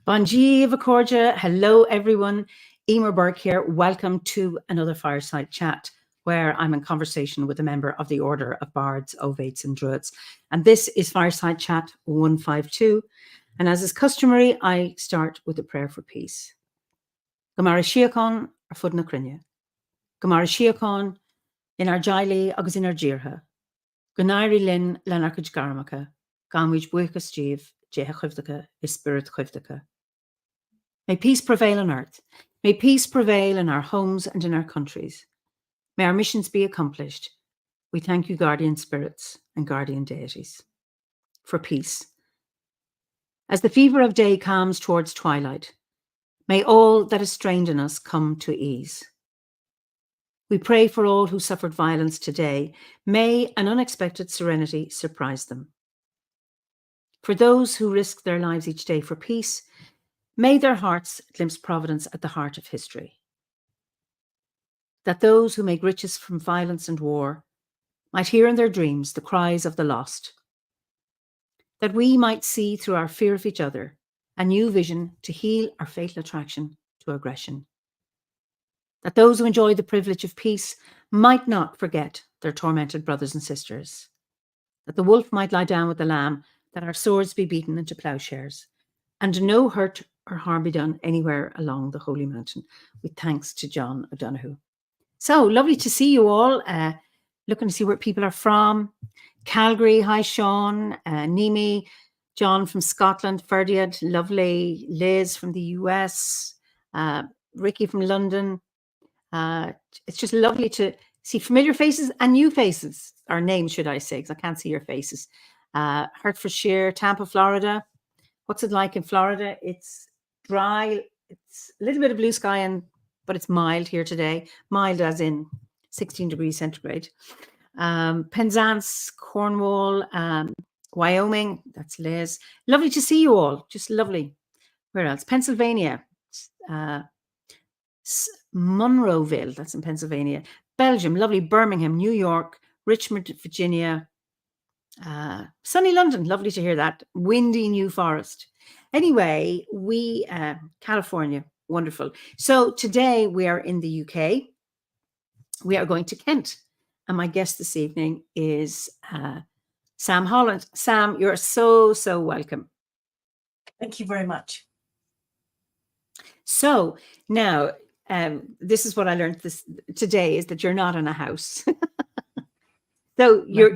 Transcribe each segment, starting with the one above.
Bonji Vacorja. Hello, everyone. Eimear Burke here. Welcome to another Fireside Chat, where I'm in conversation with a member of the Order of Bards, Ovates and Druids. And this is Fireside Chat 152. And as is customary, I start with a prayer for peace. Gamara Shiakon, ar fud na crinne. Gamara Shiakon, in our jaili agus in our jirha. Ganairi lin lanarkaj garmaka. Gamwij buika steve, jeha chivdaka, is spirit chivdaka. May peace prevail on earth. May peace prevail in our homes and in our countries. May our missions be accomplished. We thank you, guardian spirits and guardian deities, for peace. As the fever of day calms towards twilight, may all that is strained in us come to ease. We pray for all who suffered violence today. May an unexpected serenity surprise them. For those who risk their lives each day for peace, may their hearts glimpse providence at the heart of history. That those who make riches from violence and war might hear in their dreams the cries of the lost. That we might see through our fear of each other a new vision to heal our fatal attraction to aggression. That those who enjoy the privilege of peace might not forget their tormented brothers and sisters. That the wolf might lie down with the lamb, that our swords be beaten into plowshares, and no hurt or harm be done anywhere along the Holy Mountain, with thanks to John O'Donoghue. So lovely to see you all. Looking to see where people are from. Calgary, hi Sean, Nimi, John from Scotland, Ferdiad, lovely, Liz from the US, Ricky from London. It's just lovely to see familiar faces and new faces, or names should I say, because I can't see your faces. Hertfordshire, Tampa, Florida. What's it like in Florida? It's dry. It's a little bit of blue sky, but it's mild here today. Mild as in 16 degrees centigrade. Penzance, Cornwall, Wyoming. That's Liz. Lovely to see you all. Just lovely. Where else? Pennsylvania. Monroeville. That's in Pennsylvania. Belgium. Lovely. Birmingham, New York, Richmond, Virginia. Sunny London, lovely to hear that. Windy New Forest. Anyway, California, wonderful. So today we are in the UK. We are going to Kent. And my guest this evening is Sam Holland. Sam, you're so welcome. Thank you very much. So now, this is what I learned today, is that you're not in a house. So you're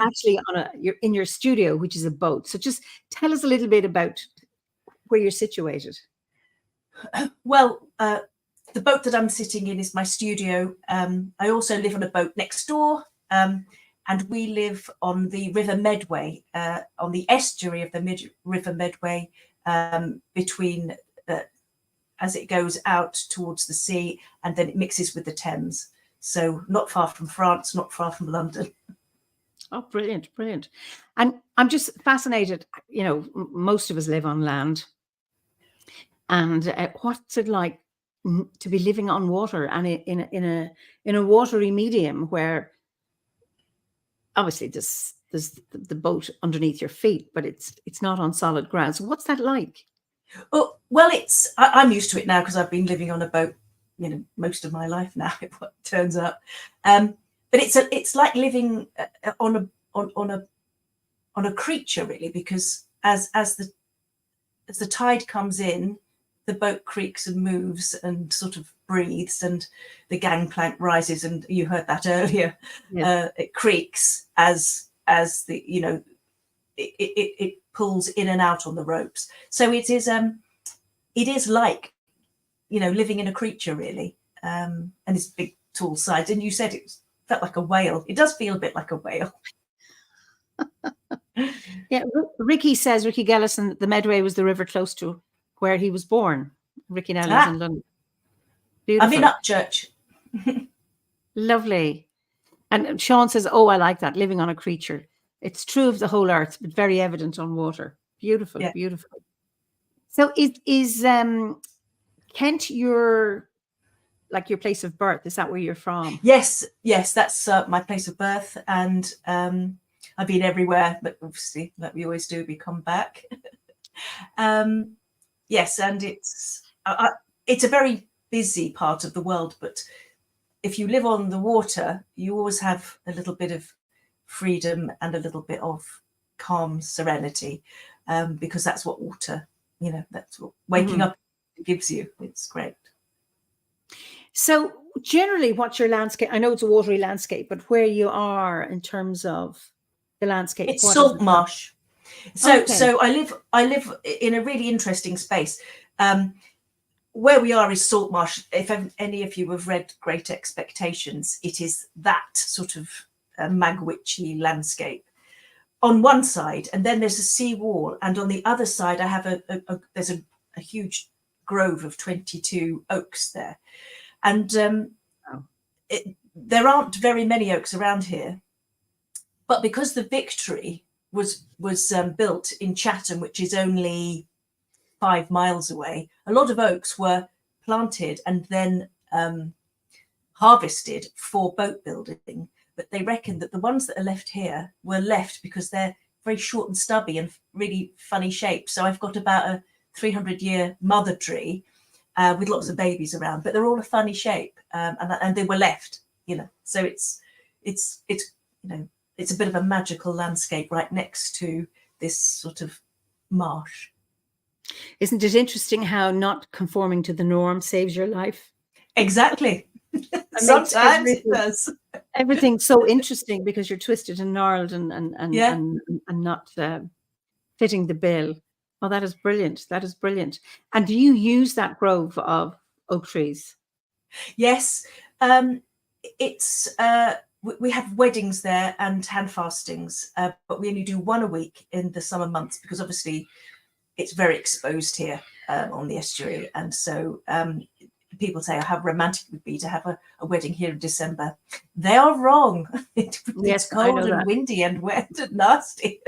actually you're in your studio, which is a boat. So just tell us a little bit about where you're situated. Well, the boat that I'm sitting in is my studio. I also live on a boat next door, and we live on the River Medway, on the estuary of the River Medway, between as it goes out towards the sea, and then it mixes with the Thames. So not far from France, not far from London. Oh, brilliant, brilliant. And I'm just fascinated, you know, most of us live on land. And what's it like to be living on water and in a watery medium where obviously there's the boat underneath your feet, but it's not on solid ground. So what's that like? Oh, well, I'm used to it now because I've been living on a boat, you know, most of my life now. It turns out, but it's like living on a creature, really, because as the tide comes in, the boat creaks and moves and sort of breathes, and the gangplank rises, and you heard that earlier. Yes. It creaks as the, you know, it pulls in and out on the ropes. So it is like, you know, living in a creature, really, and its big tall sides. And you said it felt like a whale. It does feel a bit like a whale. Yeah, Ricky Gellison, the Medway was the river close to where he was born. Ricky now lives in London. Beautiful. I'm in Upchurch. Lovely. And Sean says, oh, I like that, living on a creature. It's true of the whole earth, but very evident on water. Beautiful, yeah. Beautiful. So is Kent your place of birth? Is that where you're from? Yes, that's my place of birth, and I've been everywhere, but obviously, like we always do, we come back. Yes, and it's a very busy part of the world, but if you live on the water, you always have a little bit of freedom and a little bit of calm serenity, because that's what water, that's what waking up gives you. It's great. So generally, what's your landscape? I know it's a watery landscape, but where you are in terms of the landscape, It's what is salt it? marsh. So Okay. so I live in a really interesting space. Where we are is salt marsh. If any of you have read Great Expectations, it is that sort of Magwitchy landscape on one side, and then there's a sea wall, and on the other side I have there's a huge grove of 22 oaks there, and there aren't very many oaks around here, but because the Victory was built in Chatham, which is only 5 miles away, a lot of oaks were planted and then harvested for boat building. But they reckon that the ones that are left here were left because they're very short and stubby and really funny shapes. So I've got about a 300-year mother tree with lots of babies around, but they're all a funny shape, and they were left. So it's it's a bit of a magical landscape right next to this sort of marsh. Isn't it interesting how not conforming to the norm saves your life? Exactly. Sometimes it does. Everything's so interesting because you're twisted and gnarled and not fitting the bill. Oh, that is brilliant. That is brilliant. And do you use that grove of oak trees? Yes. It's we have weddings there and hand fastings, but we only do one a week in the summer months because obviously it's very exposed here on the estuary, and so people say how romantic it would be to have a wedding here in December. They are wrong. It's cold and windy and wet and nasty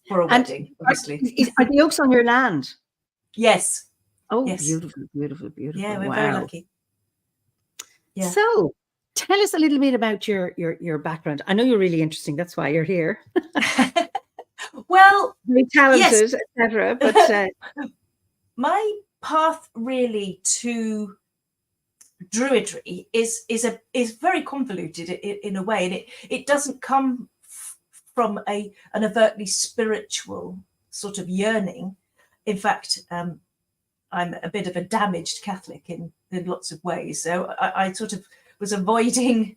for a wedding, obviously. Are the oaks on your land? Yes. Oh, yes. Beautiful, beautiful, beautiful. Yeah, we're very lucky. Yeah. So tell us a little bit about your background. I know you're really interesting. That's why you're here. Well, very talented, yes. etc. But my path really to druidry is very convoluted in a way, and it doesn't come from an overtly spiritual sort of yearning. In fact, I'm a bit of a damaged Catholic in lots of ways, so I sort of was avoiding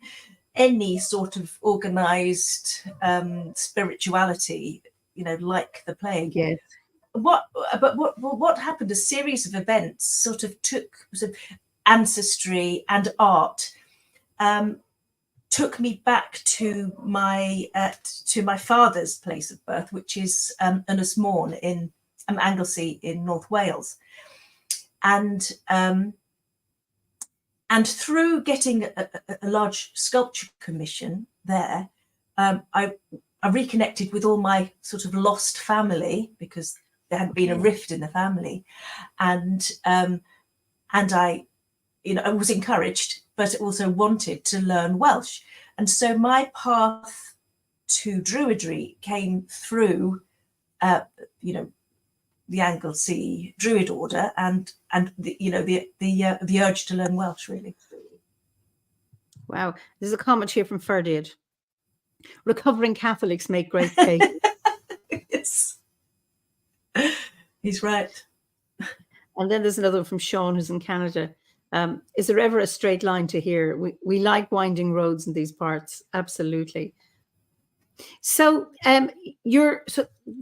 any sort of organized spirituality, like the plague. Yes. What happened? A series of events sort of ancestry and art took me back to my father's place of birth, which is Ynys Môn in Anglesey in North Wales, and through getting a large sculpture commission there, I reconnected with all my sort of lost family because there had been a rift in the family, and I was encouraged, but also wanted to learn Welsh, and so my path to druidry came through, the Anglesey Druid Order and the urge to learn Welsh, really. Wow, there's a comment here from Ferdinand. Recovering Catholics make great cake. Yes, he's right. And then there's another one from Sean, who's in Canada. Is there ever a straight line to here? We like winding roads in these parts. Absolutely. So, your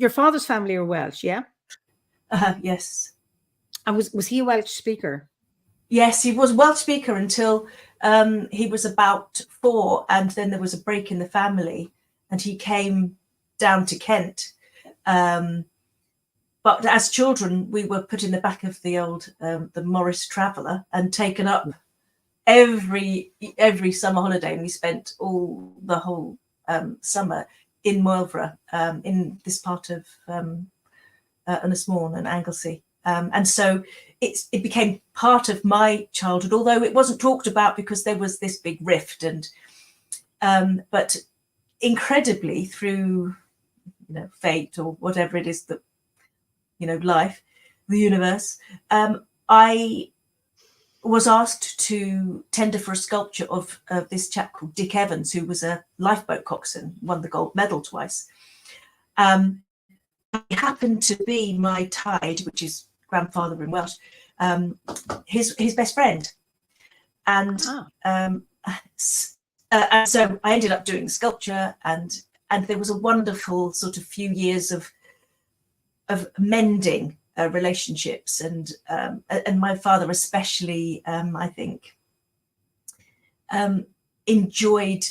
father's family are Welsh, yeah? Yes. And was he a Welsh speaker? Yes, he was Welsh speaker until he was about 4, and then there was a break in the family, and he came down to Kent. But as children, we were put in the back of the old the Morris Traveller and taken up every summer holiday, and we spent the whole summer in Moelfre, in this part of Ynys Môn and Anglesey. And so it became part of my childhood, although it wasn't talked about because there was this big rift. And but incredibly, through fate or whatever it is that life, the universe, I was asked to tender for a sculpture of this chap called Dick Evans, who was a lifeboat coxswain, won the gold medal twice. It happened to be my tide, which is grandfather in Welsh, his best friend. And so I ended up doing sculpture, and there was a wonderful sort of few years of mending relationships, and my father especially, I think, enjoyed,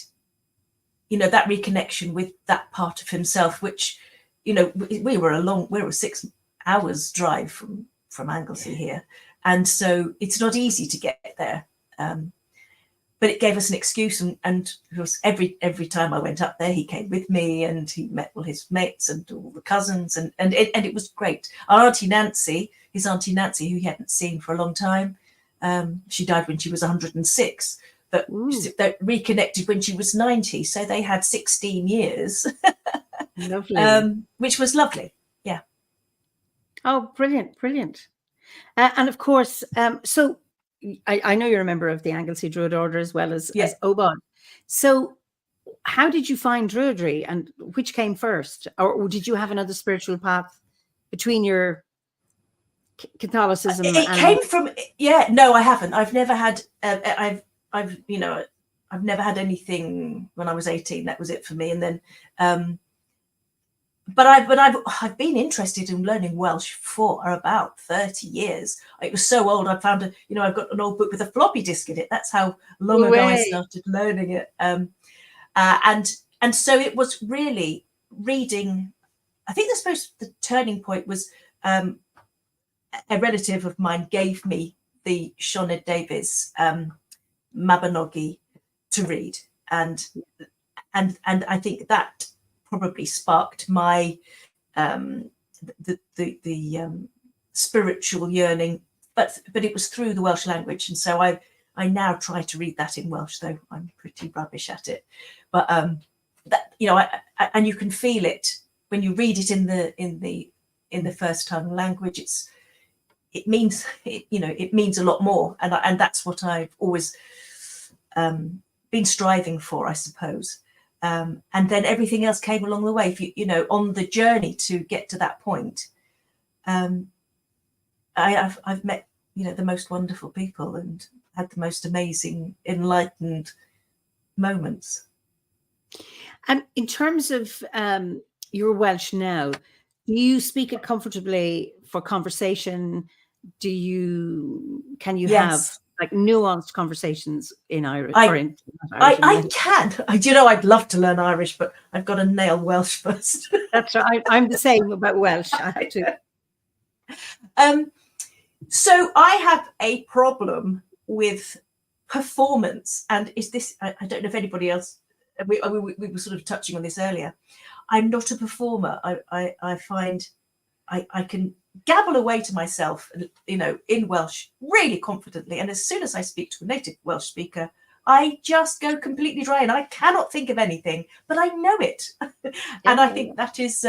that reconnection with that part of himself, which, we were 6 hours drive from Anglesey here, and so it's not easy to get there. But it gave us an excuse, and it was every time I went up there, he came with me, and he met all his mates and all the cousins, and it was great. Our his Auntie Nancy, who he hadn't seen for a long time, she died when she was 106, but they reconnected when she was 90, so they had 16 years, lovely, which was lovely. Yeah. Oh, brilliant, brilliant. And of course, so I know you're a member of the Anglesey Druid Order as well as Obod. So how did you find Druidry, and which came first? Or did you have another spiritual path between your Catholicism? It came from, no, I haven't. I've never had, I've never had anything when I was 18. That was it for me. And then, but I've been interested in learning Welsh for about 30 years. It was so old. I found I've got an old book with a floppy disk in it. That's how long ago I started learning it. And so it was really reading. I think the turning point was a relative of mine gave me the Sioned Davies Mabinogi to read, and I think that probably sparked my the spiritual yearning, but it was through the Welsh language, and so I now try to read that in Welsh, though I'm pretty rubbish at it. But that, and you can feel it when you read it in the first tongue language. It means a lot more, and that's what I've always been striving for, I suppose. And then everything else came along the way. On the journey to get to that point, I've met the most wonderful people and had the most amazing, enlightened moments. And in terms of your Welsh now, do you speak it comfortably for conversation? Can you have like nuanced conversations in Irish? I can. I'd love to learn Irish, but I've got to nail Welsh first. That's right. I'm the same about Welsh. I have to. So I have a problem with performance, and I don't know if anybody else. We were sort of touching on this earlier. I'm not a performer. I find I can gabble away to myself, in Welsh really confidently. And as soon as I speak to a native Welsh speaker, I just go completely dry and I cannot think of anything, but I know it. And I think that is,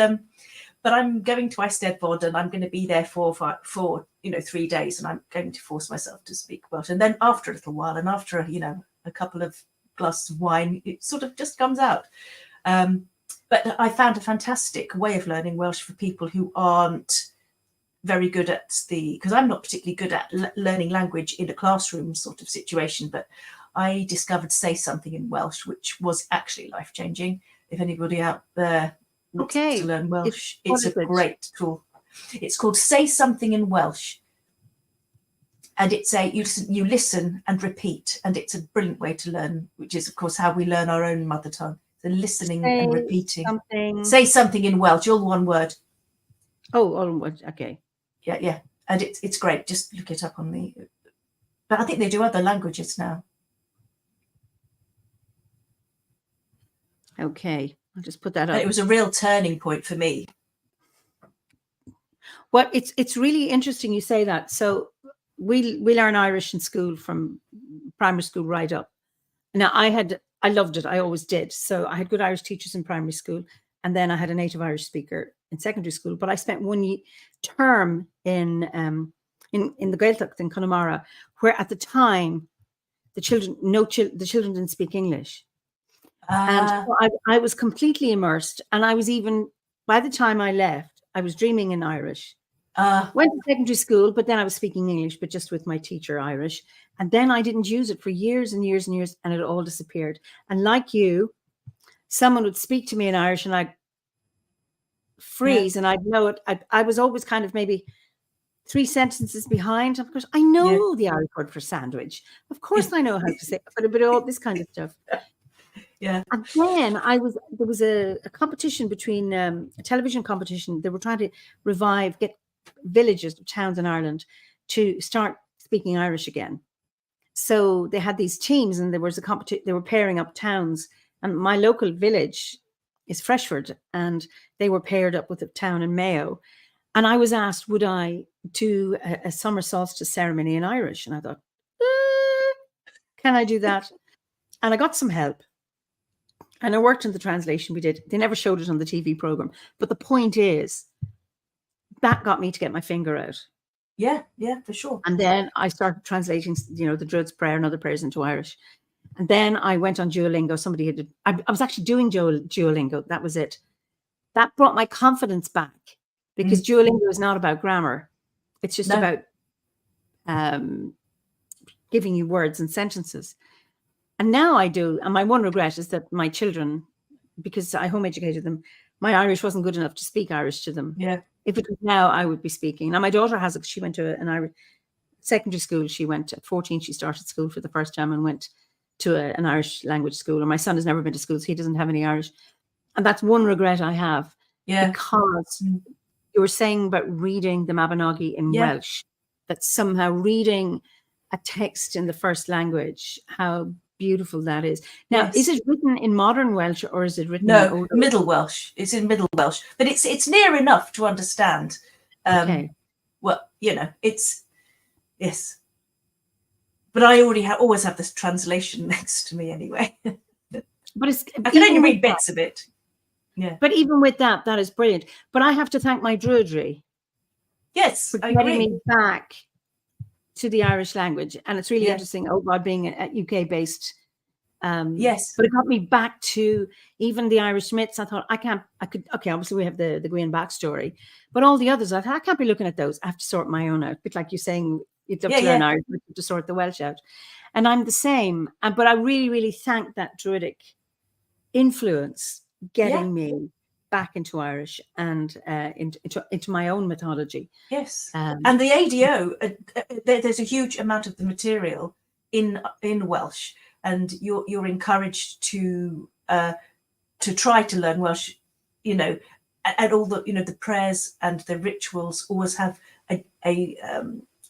but I'm going to Eisteddfod and I'm going to be there for 3 days, and I'm going to force myself to speak Welsh. And then after a little while, and after, a couple of glasses of wine, it sort of just comes out. But I found a fantastic way of learning Welsh for people who aren't very good at because I'm not particularly good at learning language in a classroom sort of situation, but I discovered Say Something in Welsh, which was actually life-changing. If anybody out there wants to learn Welsh, it's a great tool. It's called Say Something in Welsh. And it's you listen and repeat, and it's a brilliant way to learn, which is, of course, how we learn our own mother tongue. The listening and repeating. Say something in Welsh, all one word. Oh, all one word. Okay. Yeah. And it's great. Just look it up on but I think they do other languages now. Okay. I'll just put that up. And it was a real turning point for me. Well, it's really interesting you say that. So we learn Irish in school from primary school right up. Now I loved it. I always did. So I had good Irish teachers in primary school, and then I had a native Irish speaker in secondary school, but I spent one term in the Gaeltacht in Connemara, where at the time the children didn't speak English. And so I was completely immersed. And I was even, by the time I left, I was dreaming in Irish. Went to secondary school, but then I was speaking English, but just with my teacher Irish. And then I didn't use it for years and years and years, and it all disappeared. And like you, someone would speak to me in Irish and I'd freeze and I'd know it. I was always kind of maybe 3 sentences behind. Of course, I know the Irish word for sandwich. Of course, I know how to say it, but all this kind of stuff. Yeah. And then there was a competition between a television competition. They were trying to get villages, towns in Ireland to start speaking Irish again. So they had these teams, and there was a competition. They were pairing up towns, and my local village is Freshford, and they were paired up with a town in Mayo. And I was asked, would I do a summer solstice ceremony in Irish? And I thought, can I do that? And I got some help. And I worked in the translation we did. They never showed it on the TV program. But the point is, that got me to get my finger out. Yeah, for sure. And then I started translating, the Druid's Prayer and other prayers into Irish. And then I went on Duolingo. I was actually doing Duolingo. That was it. That brought my confidence back, because Duolingo is not about grammar. It's just about giving you words and sentences. And now I do. And my one regret is that my children, because I home educated them, my Irish wasn't good enough to speak Irish to them. Yeah. If it was now, I would be speaking. Now, my daughter she went to an Irish secondary school. She went at 14. She started school for the first time and went to an Irish language school. And my son has never been to school, so he doesn't have any Irish. And that's one regret I have. Yeah. Because you were saying about reading the Mabinogi in Welsh, that somehow reading a text in the first language, how beautiful that is. Now, is it written in modern Welsh, or is it written in Old Middle Welsh? It's in Middle Welsh, but it's near enough to understand. Okay. Well, it's yes. But I always have this translation next to me anyway. But I can only read bits of it. Yeah. But even with that is brilliant. But I have to thank my druidry. Yes, for getting me back to the Irish language. And it's really interesting, God being a UK based. Yes. But it got me back to even the Irish myths. I thought, obviously we have the Gwyn backstory, but all the others, I thought, I can't be looking at those. I have to sort my own out. A bit like you're saying, you'd love to learn Irish, but you have to sort the Welsh out. And I'm the same. But I really, really thank that Druidic influence getting me back into Irish and into my own mythology. Yes. And the ADO, there's a huge amount of the material in Welsh, and you're encouraged to try to learn Welsh, and all the the prayers and the rituals always have a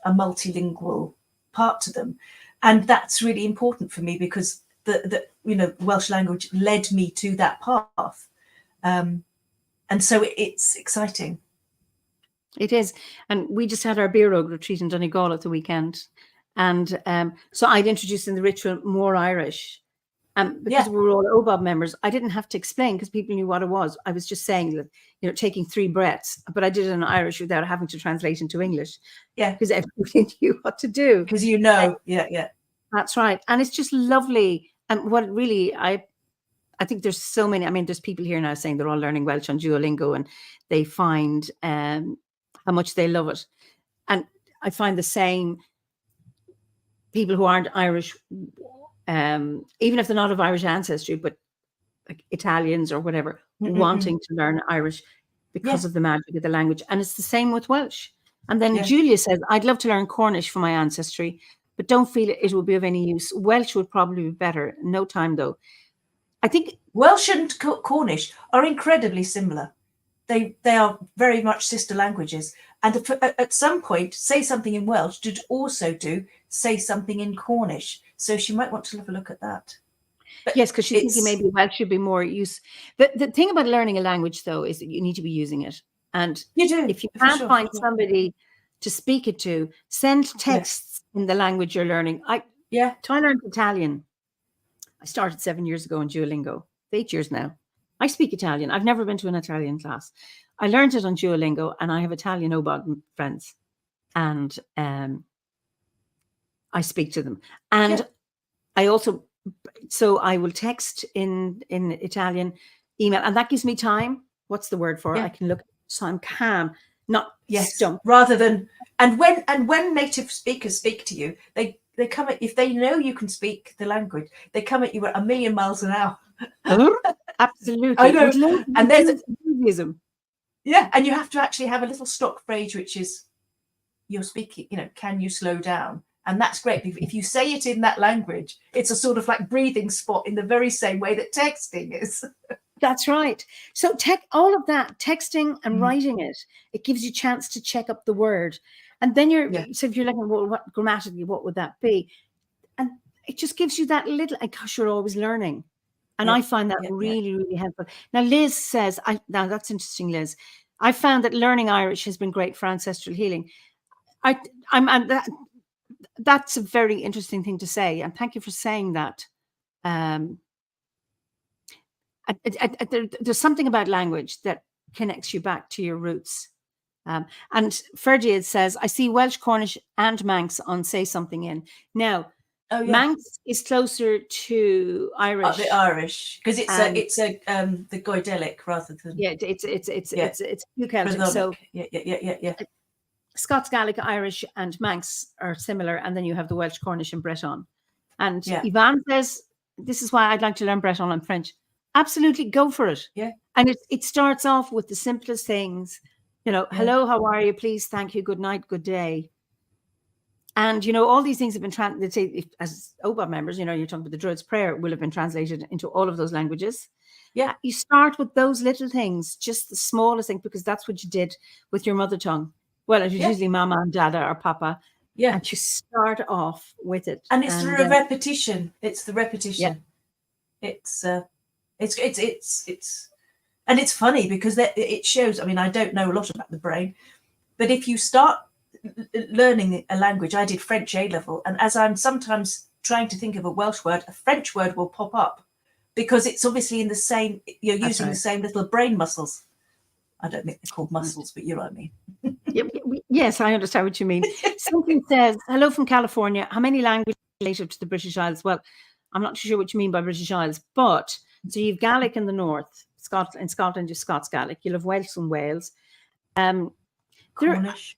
multilingual part to them, and that's really important for me, because the Welsh language led me to that path. And so it's exciting. It is. And we just had our Beerog retreat in Donegal at the weekend. And so I'd introduced in the ritual more Irish. Because we were all OBOB members, I didn't have to explain, because people knew what it was. I was just saying that, taking 3 breaths, but I did it in Irish without having to translate into English. Yeah. Because everybody knew what to do. Because That's right. And it's just lovely. And what really, I think there's so many, there's people here now saying they're all learning Welsh on Duolingo, and they find how much they love it. And I find the same people who aren't Irish, even if they're not of Irish ancestry, but like Italians or whatever, wanting to learn Irish because of the magic of the language. And it's the same with Welsh. And then Julia says, I'd love to learn Cornish for my ancestry, but don't feel it will be of any use. Welsh would probably be better. No time, though. I think Welsh and Cornish are incredibly similar. They are very much sister languages. And at some point, say something in Welsh did also say something in Cornish. So she might want to have a look at that. But yes, because she's thinking maybe Welsh should be more use. The thing about learning a language, though, is that you need to be using it. And you do. If you can't find somebody to speak it to, send texts in the language you're learning. I learned Italian. I started 7 years ago in Duolingo. 8 years now. I speak Italian. I've never been to an Italian class. I learned it on Duolingo, and I have Italian OBOD friends, and I speak to them. And Yeah. I also, so I will text in Italian, email, and that gives me time. What's the word for it? Yeah. I can look, so I'm calm, not stumped. Rather than, and when native speakers speak to you, they come at, if they know you can speak the language, they come at you at 1,000,000 miles an hour. Absolutely. I know. And there's enthusiasm. Yeah, and you have to actually have a little stock phrase, which is, you're speaking, can you slow down? And that's great. If you say it in that language, it's a sort of like breathing spot in the very same way that texting is. That's right. So all of that, texting and writing it gives you a chance to check up the word. And then so if you're like, well, what grammatically, what would that be? And it just gives you that little, because you're always learning. And I find that really, really helpful. Now, Liz says, now that's interesting, Liz. I found that learning Irish has been great for ancestral healing. That's a very interesting thing to say. And thank you for saying that. There's something about language that connects you back to your roots. And Ferdiad says, I see Welsh, Cornish and Manx on Say Something In. Now, Manx is closer to Irish. The Irish, because it's the Goidelic rather than it's New Celtic. So yeah. Scots Gaelic, Irish, and Manx are similar, and then you have the Welsh, Cornish, and Breton. And Yvonne says, "This is why I'd like to learn Breton and French." Absolutely, go for it. Yeah, and it starts off with the simplest things. Hello, how are you? Please, thank you, good night, good day. And all these things have been as OBOD members, you're talking about the Druid's Prayer will have been translated into all of those languages. Yeah, you start with those little things, just the smallest thing, because that's what you did with your mother tongue. Well, it was usually Mama and Dada or Papa. Yeah, and you start off with it, and it's the repetition. It's the repetition. Yeah. It's and it's funny because it shows. I mean, I don't know a lot about the brain, but if you start learning a language, I did French A level, and as I'm sometimes trying to think of a Welsh word, a French word will pop up because it's obviously in the same. You're using the same little brain muscles. I don't think they're called muscles, but you know what I mean. Yes, I understand what you mean. Something says, hello from California. How many languages related to the British Isles? Well, I'm not sure what you mean by British Isles, but so you've Gaelic in the north, in Scotland, you've Scots Gaelic, you'll have Welsh and Wales. Cornish.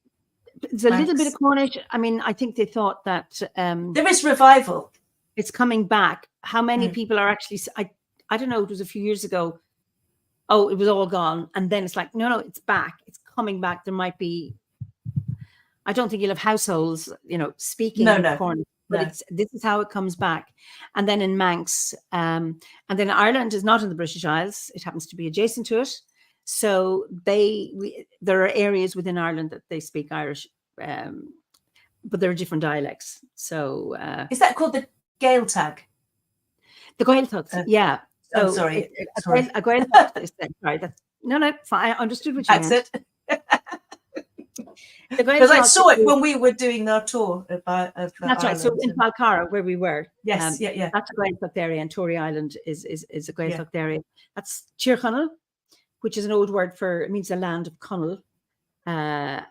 There's a little bit of Cornish. I mean, I think they thought that there is revival. It's coming back. How many people are actually, I don't know, it was a few years ago. Oh, it was all gone. And then it's like, no, it's back. It's coming back. There might be, I don't think you'll have households, speaking Cornish, but this is how it comes back. And then in Manx, and then Ireland is not in the British Isles. It happens to be adjacent to it. So there are areas within Ireland that they speak Irish, but there are different dialects. So is that called the Gaeltag? The Gaeltacht, yeah. So sorry. A Gaeltacht is sorry. No, fine. I understood what you meant. Because I saw it when we were doing our tour of that's Ireland. Right. So in Falcara, where we were, yes, that's a Gaeltacht area, and Tory Island is a Gaeltacht area. That's Tirchonel, which is an old word it means the land of Connell, and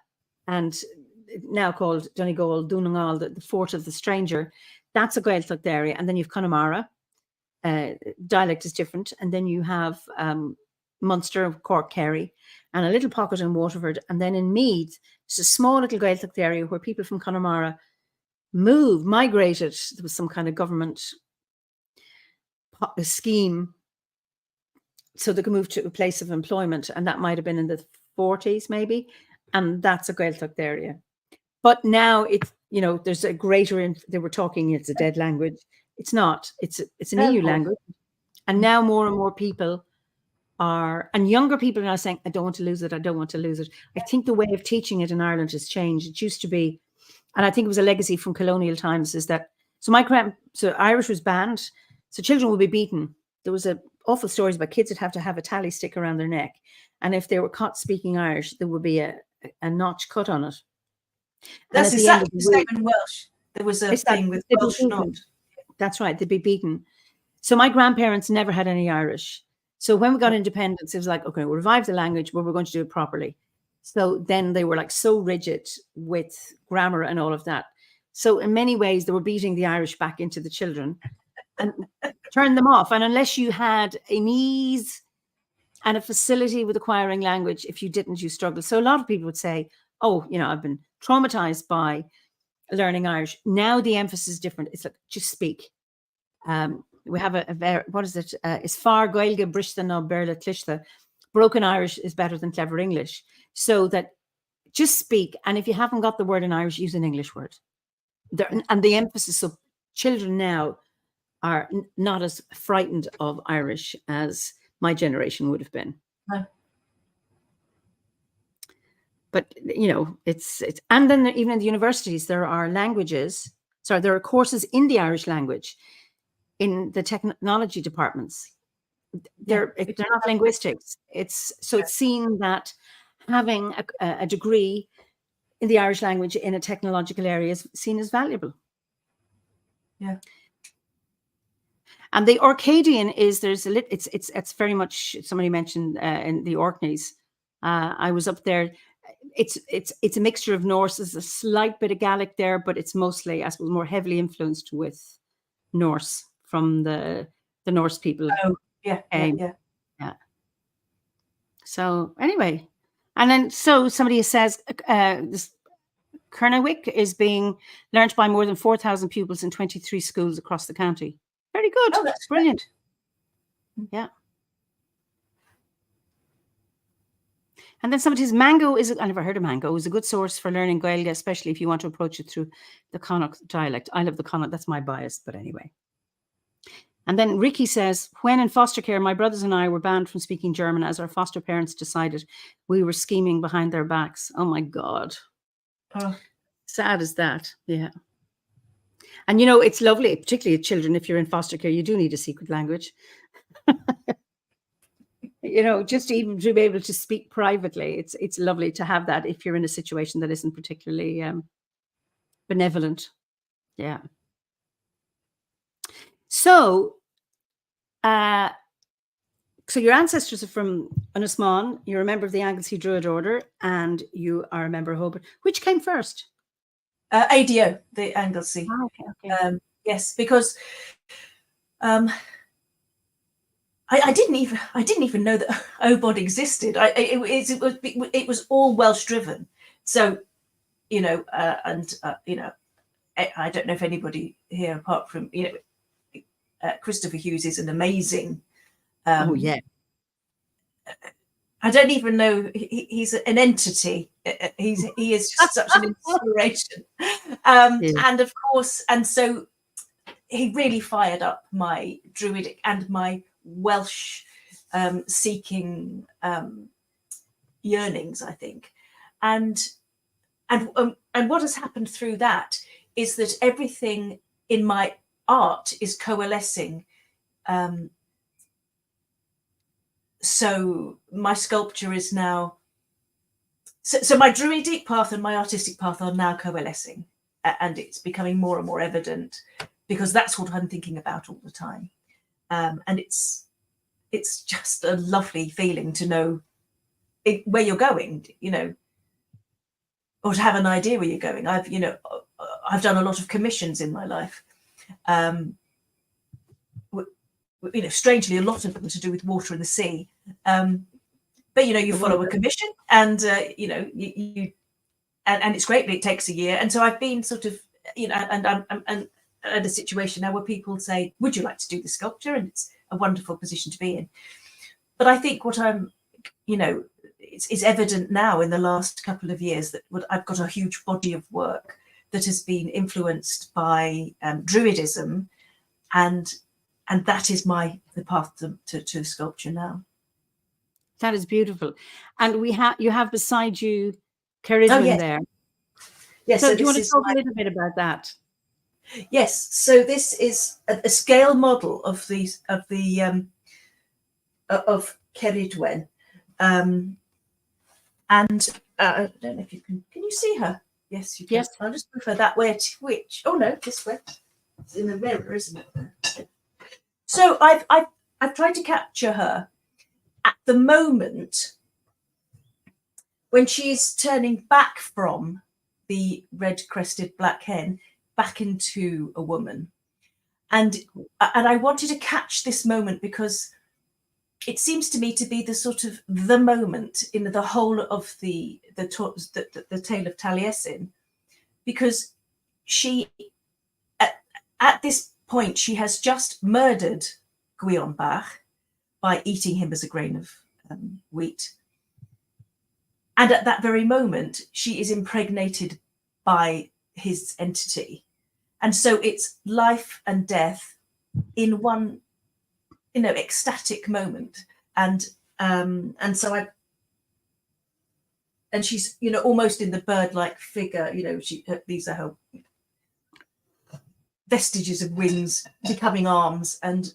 now called Donegal, Donegal, the fort of the stranger. That's a Gaeltacht area, and then you've Connemara. Dialect is different, and then you have Munster, Cork, Kerry, and a little pocket in Waterford, and then in Meath, it's a small little Gaeltacht area where people from Connemara migrated. There was some kind of government scheme so they could move to a place of employment, and that might have been in the 40s maybe, and that's a Gaeltacht area. But now it's there's a greater. They were talking it's a dead language. It's not. It's an EU language, and now more and more people and younger people are now saying, I don't want to lose it. I don't want to lose it. I think the way of teaching it in Ireland has changed. It used to be, and I think it was a legacy from colonial times, is that, so Irish was banned. So children would be beaten. There was awful stories about kids that have to have a tally stick around their neck. And if they were caught speaking Irish, there would be a notch cut on it. That's exactly the same in Welsh. There was a thing with Welsh not. That's right. They'd be beaten. So my grandparents never had any Irish. So when we got independence, it was like, okay, we'll revive the language, but we're going to do it properly. So then they were like so rigid with grammar and all of that. So in many ways, they were beating the Irish back into the children and turned them off. And unless you had an ease and a facility with acquiring language, if you didn't, you struggled. So a lot of people would say, oh, you know, I've been traumatized by learning Irish. Now the emphasis is different. It's like, just speak. We have a very, what is it? Is far Gaeilge Brista no Berla Clishta. Broken Irish is better than clever English. So that just speak. And if you haven't got the word in Irish, use an English word. And the emphasis of children now are not as frightened of Irish as my generation would have been. No. But, you know, it's and then even in the universities, there are courses in the Irish language in the technology departments. They're not linguistics. It's seen that having a degree in the Irish language in a technological area is seen as valuable. Yeah. And the Orcadian is it's very much, somebody mentioned in the Orkneys. I was up there. It's a mixture of Norse. There's a slight bit of Gaelic there, but it's mostly, I suppose, more heavily influenced with Norse from the Norse people. Oh, yeah. So anyway, and then so somebody says this Kernawick is being learnt by more than 4,000 pupils in 23 schools across the county. Very good. Oh, that's brilliant. Great. Yeah. And then somebody says Mango I never heard of Mango, is a good source for learning Gaeilge, especially if you want to approach it through the Connacht dialect. I love the Connacht, that's my bias, but anyway. And then Ricky says, when in foster care, my brothers and I were banned from speaking German as our foster parents decided we were scheming behind their backs. Oh my God. Oh. Sad as that. Yeah. And, you know, it's lovely, particularly children, if you're in foster care, you do need a secret language. You know, just even to be able to speak privately, it's lovely to have that if you're in a situation that isn't particularly benevolent. Yeah. So your ancestors are from Unasman, you're a member of the Anglesey Druid Order, and you are a member of Hobart. Which came first? ADO, the Anglesey. Oh, okay. Yes, because I didn't even know that OBOD existed. It was all Welsh driven. So, you know, you know, I don't know if anybody here, apart from, you know, Christopher Hughes is an amazing. Oh yeah. I don't even know. He's an entity. He is just such an inspiration. Yeah. And of course, and so he really fired up my Druidic and my Welsh seeking yearnings, I think. And what has happened through that is that everything in my art is coalescing. So my sculpture is now, so my Druidic path and my artistic path are now coalescing, and it's becoming more and more evident because that's what I'm thinking about all the time. And it's just a lovely feeling to know where you're going, you know, or to have an idea where you're going. I've done a lot of commissions in my life. You know, strangely, a lot of them to do with water and the sea. But you know, you follow a commission, and you know, and it's great. But it takes a year, and so I've been sort of, you know, and I'm at a situation now where people say, "Would you like to do the sculpture?" And it's a wonderful position to be in. But I think what I'm, you know, it's evident now in the last couple of years that I've got a huge body of work that has been influenced by Druidism, and that is the path to sculpture now. That is beautiful. And you have beside you Ceridwen there. Yes. So do you want to talk a little bit about that? Yes. So this is a scale model of Ceridwen. And I don't know if you can you see her? Yes, you can. Yes. I'll just move her that way. Oh no, this way. It's in the mirror, isn't it? So I've tried to capture her at the moment when she's turning back from the red-crested black hen back into a woman. And I wanted to catch this moment because it seems to me to be the sort of the moment in the whole of the tale of Taliesin, because she, at this point, she has just murdered Gwyonbach by eating him as a grain of wheat. And at that very moment, she is impregnated by his entity. And so it's life and death in one, ecstatic moment. And so she's, almost in the bird-like figure, these are her vestiges of wings becoming arms. And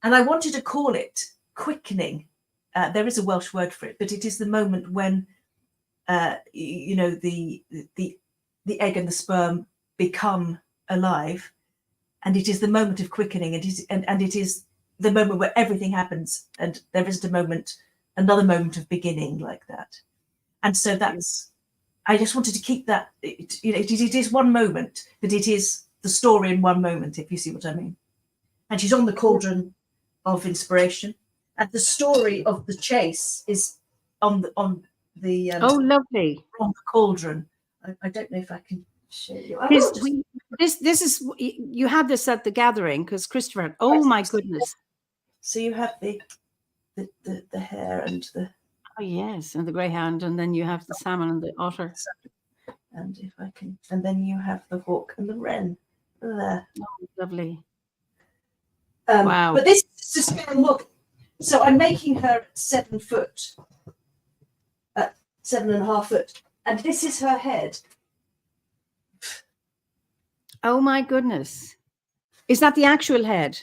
I wanted to call it quickening. There is a Welsh word for it, but it is the moment when, the egg and the sperm become alive, and it is the moment of quickening. And it is the moment where everything happens, and there isn't another moment of beginning like that. And so I just wanted to keep that. It is one moment, but it is the story in one moment, if you see what I mean. And she's on the cauldron of inspiration. And the story of the chase is on the oh, lovely, on the cauldron. I don't know if I can show you. This is, you had this at the gathering because Christopher had, oh my goodness. So you have the hare and the, oh yes, and the greyhound, and then you have the salmon and the otter. And if I can, and then you have the hawk and the wren there. Oh, lovely. Wow. But this is to scale look. So I'm making her 7 foot, 7.5 foot, and this is her head. Oh my goodness! Is that the actual head?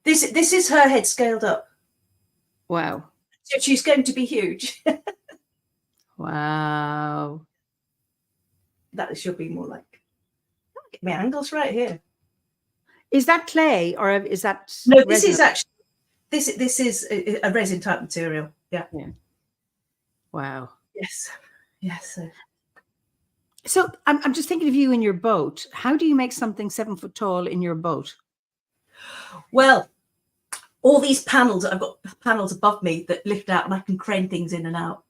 This is her head scaled up. Wow! So she's going to be huge. Wow! That should be more like. Get my angles right here. Is that clay or is that? No, this is actually. This is a resin type material. Yeah. Wow. Yes. So I'm just thinking of you in your boat. How do you make something 7 foot tall in your boat? Well, all these panels, I've got panels above me that lift out and I can crane things in and out.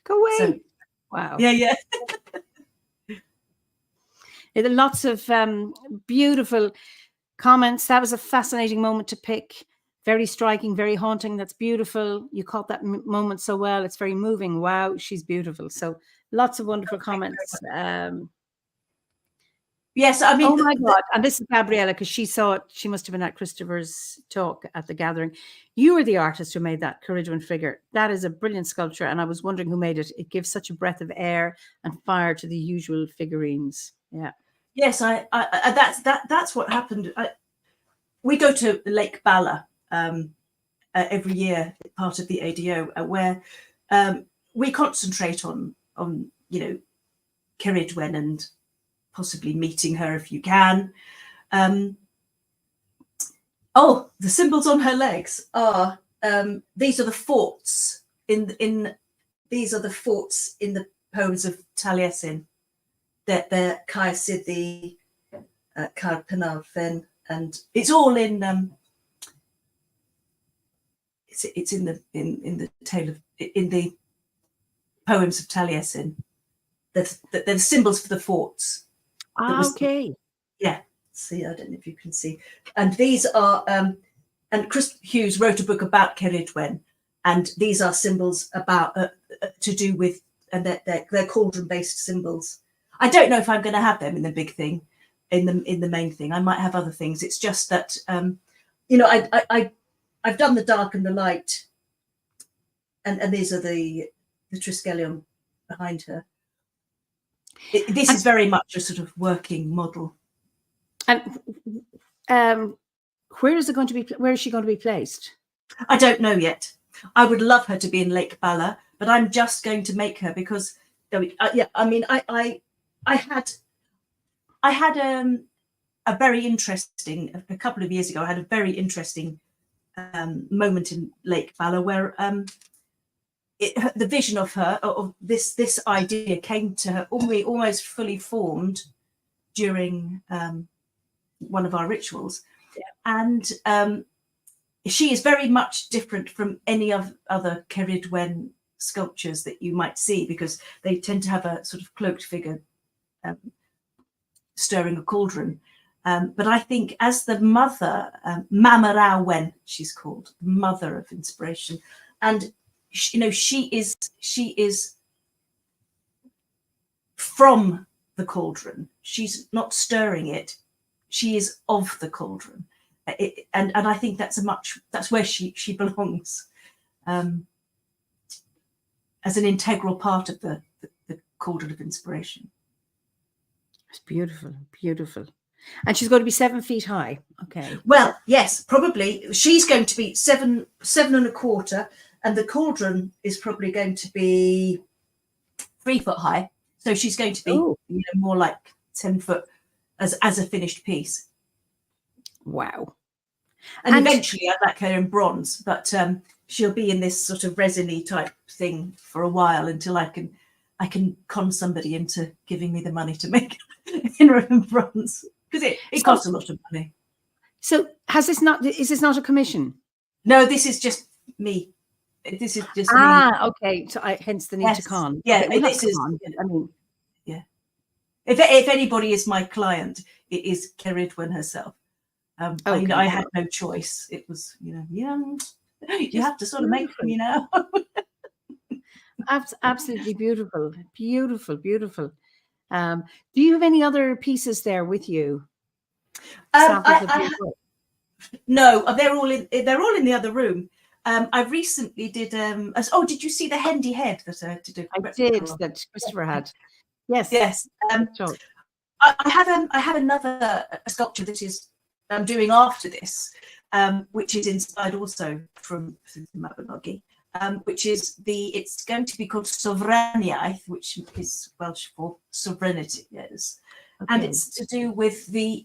Go away. So, wow. Yeah. There are lots of beautiful comments. That was a fascinating moment to pick. Very striking, very haunting. That's beautiful. You caught that moment so well. It's very moving. Wow, she's beautiful. So lots of wonderful comments. Yes, I mean. Oh my God. And this is Gabriella, because she saw it. She must have been at Christopher's talk at the gathering. You were the artist who made that Corridon figure. That is a brilliant sculpture. And I was wondering who made it. It gives such a breath of air and fire to the usual figurines. Yeah. Yes, that's what happened. We go to Lake Bala every year, part of the ADO, where we concentrate on Cerridwen and possibly meeting her if you can. The symbols on her legs are these are the forts these are the forts in the poems of Taliesin. They're Caer Siddi, Caer Penarfen, and it's all in it's in the poems of Taliesin. They're the symbols for the forts. Okay. Yeah. See, I don't know if you can see. And these are and Chris Hughes wrote a book about Cerridwen, and these are symbols about to do with, and they're cauldron-based symbols. I don't know if I'm going to have them in the big thing, in the main thing. I might have other things. It's just that I've done the dark and the light, and these are the Triskelion behind her. This is very much a sort of working model. And where is she going to be placed? I don't know yet. I would love her to be in Lake Bala, but I'm just going to make her because I had a very interesting, a couple of years ago, I had a very interesting moment in Lake Valor where the vision of her, of this idea, came to her almost fully formed during one of our rituals. And she is very much different from any of other Ceridwen sculptures that you might see, because they tend to have a sort of cloaked figure stirring a cauldron. But I think as the mother, Mamarawen, she's called, mother of inspiration, and she is from the cauldron. She's not stirring it; she is of the cauldron, and I think that's where she belongs, as an integral part of the cauldron of inspiration. It's beautiful, beautiful. And she's going to be 7 feet high. Okay. Well, yes, probably. She's going to be 7.25, and the cauldron is probably going to be 3 foot high. So she's going to be more like 10 foot as a finished piece. Wow. And eventually I'd like her in bronze, but she'll be in this sort of resiny type thing for a while until I can con somebody into giving me the money to make her in bronze, because it costs a lot of money. So is this not a commission? No, this is just me. This is just me. Okay. So hence the need to con. Yeah, okay, this is. I mean, yeah. If anybody is my client, it is Ceridwen herself. I had no choice. It was, you have to sort of make them, Absolutely beautiful, beautiful, beautiful. Do you have any other pieces there with you? No, they're all in the other room. I recently did. Did you see the Hendy head that I did? I did, that Christopher had. Yes. Yes. I have another sculpture that is I'm doing after this, which is inspired also from the Mabinogi. Which is it's going to be called Sovraniaeth, which is Welsh for sovereignty, yes. Okay. And it's to do with the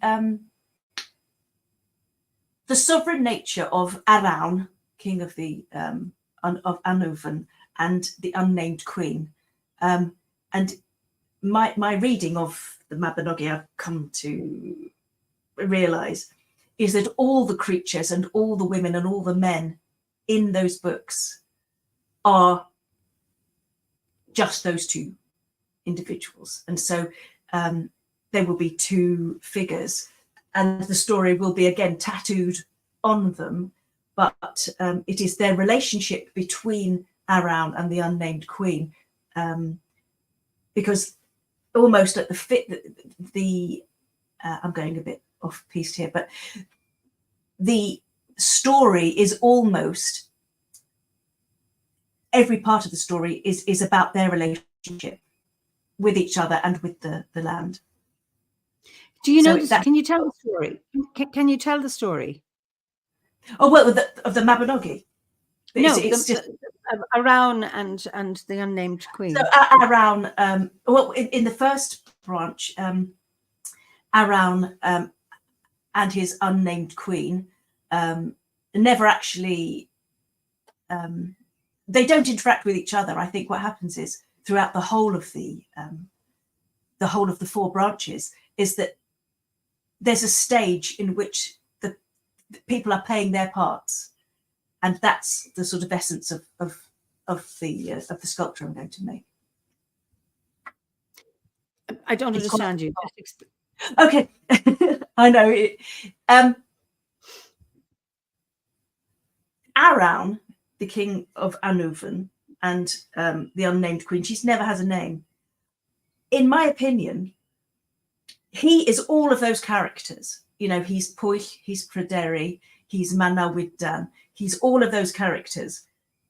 sovereign nature of Arawn, king of the of Annwfn, and the unnamed queen. And my reading of the Mabinogi, I've come to realise, is that all the creatures and all the women and all the men in those books are just those two individuals. And so there will be two figures, and the story will be again tattooed on them, but it is their relationship between Arawn and the unnamed queen, because almost at the I'm going a bit off piste here, but the story is almost, every part of the story is about their relationship with each other and with the land. Do you know that? Can you tell the story? Can you tell the story? Oh, well, of the Mabinogi. It's just Arawn and the unnamed queen. So Arawn, in the first branch, Arawn and his unnamed queen never actually. They don't interact with each other. I think what happens is throughout the whole of the 4 branches is that there's a stage in which the people are playing their parts, and that's the sort of essence of the sculpture I'm going to make. I don't understand you. Okay, I know it. Arawn, the king of Annwfn, and the unnamed queen, she never has a name. In my opinion, he is all of those characters. He's Pwyll, he's Pryderi, he's Manawydan, he's all of those characters,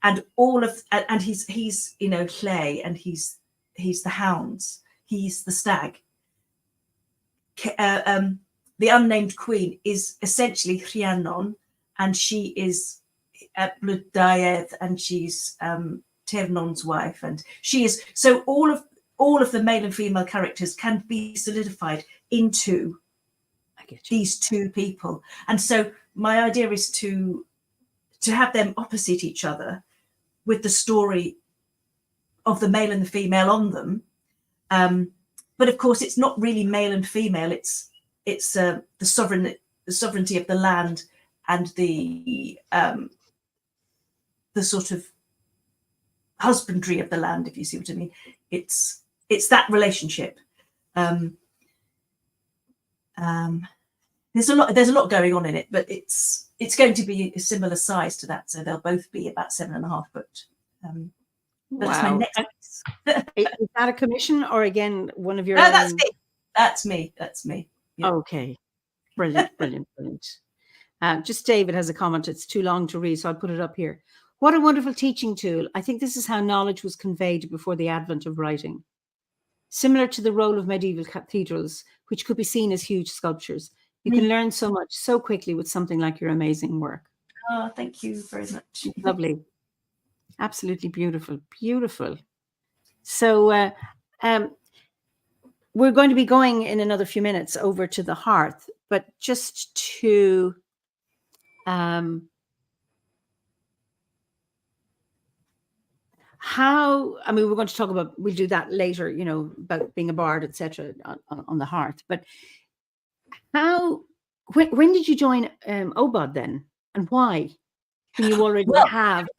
and he's Lle, and he's the hounds, he's the stag. The unnamed queen is essentially Rhiannon, and she is Blodeuedd, and she's Ternon's wife, and she is, so all of the male and female characters can be solidified into these two people. And so my idea is to to have them opposite each other with the story of the male and the female on them. But of course, it's not really male and female. It's the sovereignty of the land and the sort of husbandry of the land, if you see what I mean. It's that relationship. There's a lot going on in it, but it's going to be a similar size to that. So they'll both be about 7.5 foot. That's my next. Is that a commission, or again one of your? No, that's me. That's me. Yeah. Okay, brilliant. Just David has a comment. It's too long to read, so I'll put it up here. What a wonderful teaching tool. I think this is how knowledge was conveyed before the advent of writing. Similar to the role of medieval cathedrals, which could be seen as huge sculptures. You can learn so much so quickly with something like your amazing work. Oh, thank you very much. Lovely. Absolutely beautiful. Beautiful. So we're going to be going in another few minutes over to the hearth, but just to we're going to talk about, we'll do that later, about being a bard, etc. on the hearth. But when did you join OBOD then, and why? When you already have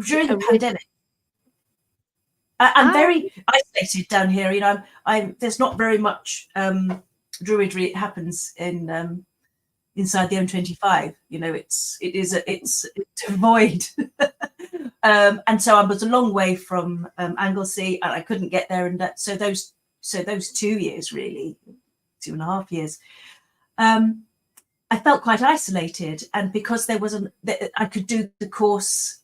during the pandemic. I'm very isolated down here. There's not very much druidry. It happens in inside the M25. It's a void. And so I was a long way from Anglesey, and I couldn't get there. And so those 2 years, really 2.5 years, I felt quite isolated. And because I could do the course,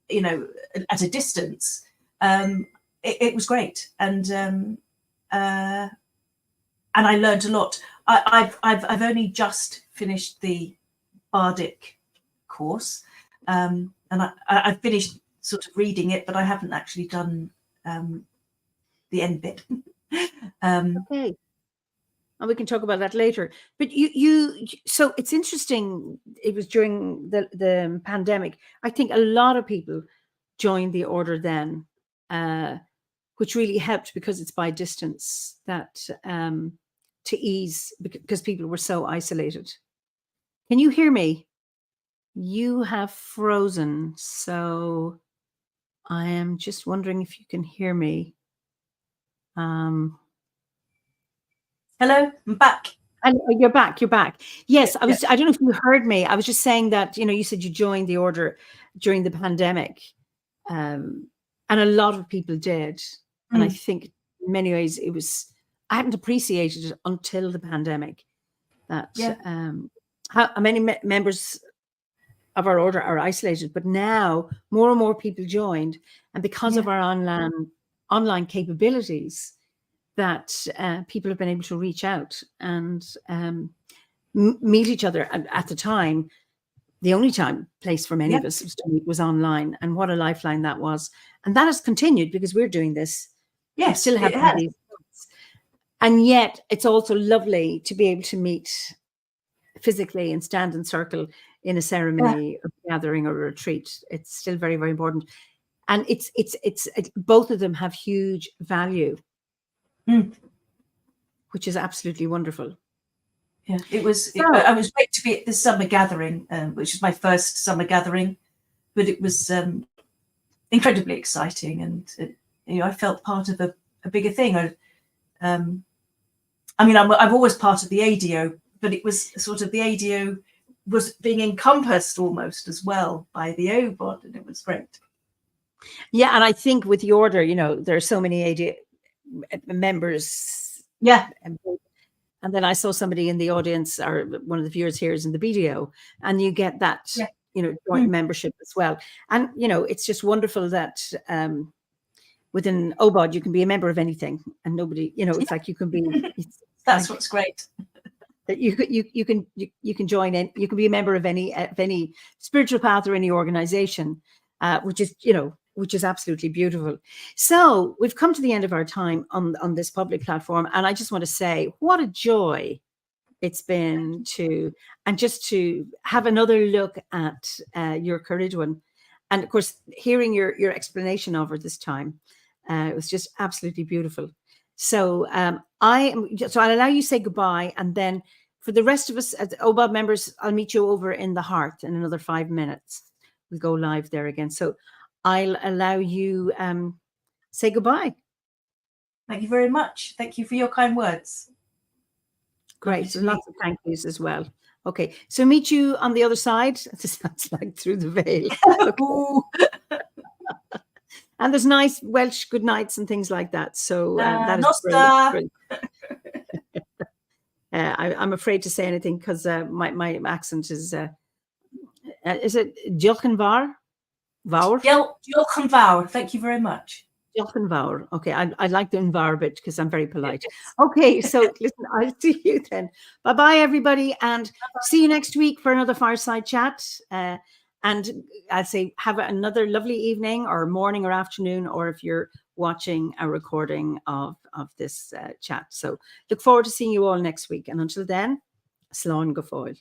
at a distance, it was great. And I learned a lot. I've only just finished the bardic course, and I finished sort of reading it, but I haven't actually done the end bit. Okay, and we can talk about that later. But so it's interesting. It was during the pandemic. I think a lot of people joined the order then, which really helped because it's by distance, that to ease, because people were so isolated. Can you hear me? You have frozen, so I am just wondering if you can hear me. Hello, I'm back. And you're back. Yes, I was. I don't know if you heard me. I was just saying that, you said you joined the order during the pandemic, and a lot of people did. And I think in many ways I hadn't appreciated it until the pandemic, that how many members of our order are isolated, but now more and more people joined, and because of our online capabilities, that people have been able to reach out and meet each other. And at the time, the only place for many of us was to meet was online, and what a lifeline that was. And that has continued because we're doing this. Yes, still have these. And yet it's also lovely to be able to meet physically and stand in circle in a ceremony or gathering or a retreat. It's still very, very important. And it's both of them have huge value, which is absolutely wonderful. Yeah, it was. I was great to be at this summer gathering, which is my first summer gathering, but it was incredibly exciting, and I felt part of a bigger thing. I'm always part of the ADO, but it was sort of the ADO was being encompassed almost as well by the OBOD, and it was great. Yeah, and I think with the order, there are so many ADO members. Yeah. And then I saw somebody in the audience, or one of the viewers here is in the BDO, and you get that, joint membership as well. And, it's just wonderful that within OBOD, you can be a member of anything, and nobody, it's like you can be. That's what's great. That you can join in, you can be a member of any spiritual path or any organization, which is absolutely beautiful. So we've come to the end of our time on this public platform, and I just want to say what a joy it's been to, and just to have another look at your Corriduan. And of course, hearing your explanation of her this time, it was just absolutely beautiful. So I'll allow you to say goodbye, and then for the rest of us as OBOD members, I'll meet you over in the Hearth in another 5 minutes. We'll go live there again. So I'll allow you say goodbye. Thank you very much. Thank you for your kind words. Great. So lots of thank yous as well. Okay, so meet you on the other side. It sounds like through the veil. Okay. And there's nice Welsh good nights and things like that. So that is brilliant. I'm afraid to say anything because my accent is it Diolch yn fawr? Fawr? Diolch yn fawr. Thank you very much. Diolch yn fawr. Okay, I like the "yn bit because I'm very polite. Okay, so listen, I'll see you then. Bye-bye, everybody, and see you next week for another Fireside Chat. And I'd say have another lovely evening or morning or afternoon, or if you're watching a recording of this chat. So look forward to seeing you all next week. And until then, slán go fóill.